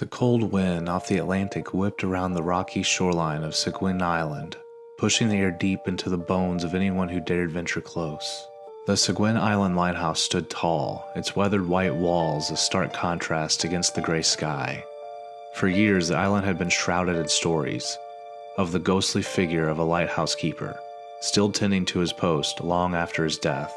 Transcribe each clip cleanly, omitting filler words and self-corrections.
The cold wind off the Atlantic whipped around the rocky shoreline of Seguin Island, pushing the air deep into the bones of anyone who dared venture close. The Seguin Island lighthouse stood tall, its weathered white walls a stark contrast against the gray sky. For years, the island had been shrouded in stories of the ghostly figure of a lighthouse keeper, still tending to his post long after his death,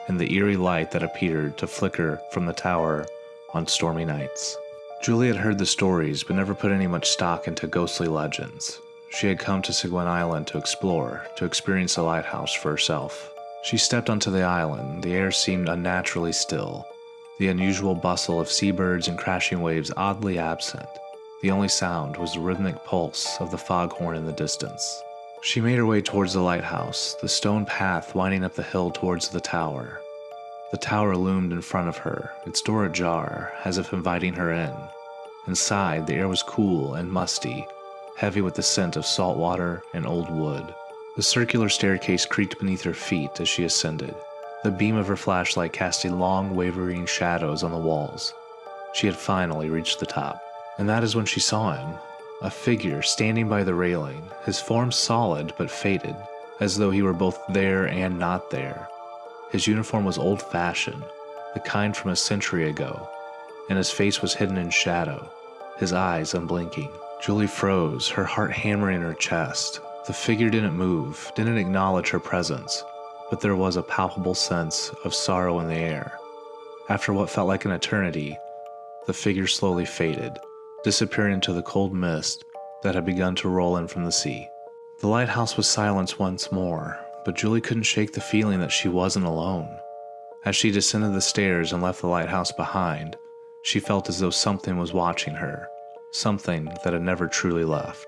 and the eerie light that appeared to flicker from the tower on stormy nights. Julie had heard the stories, but never put any much stock into ghostly legends. She had come to Seguin Island to explore, to experience the lighthouse for herself. She stepped onto the island. The air seemed unnaturally still, the unusual bustle of seabirds and crashing waves oddly absent. The only sound was the rhythmic pulse of the foghorn in the distance. She made her way towards the lighthouse, the stone path winding up the hill towards the tower. The tower loomed in front of her, its door ajar, as if inviting her in. Inside, the air was cool and musty, heavy with the scent of salt water and old wood. The circular staircase creaked beneath her feet as she ascended, the beam of her flashlight casting long, wavering shadows on the walls. She had finally reached the top. And that is when she saw him, a figure standing by the railing, his form solid but faded, as though he were both there and not there. His uniform was old-fashioned, the kind from a century ago, and his face was hidden in shadow, his eyes unblinking. Julie froze, her heart hammering in her chest. The figure didn't move, didn't acknowledge her presence, but there was a palpable sense of sorrow in the air. After what felt like an eternity, the figure slowly faded, disappearing into the cold mist that had begun to roll in from the sea. The lighthouse was silenced once more, but Julie couldn't shake the feeling that she wasn't alone. As she descended the stairs and left the lighthouse behind, she felt as though something was watching her, something that had never truly left.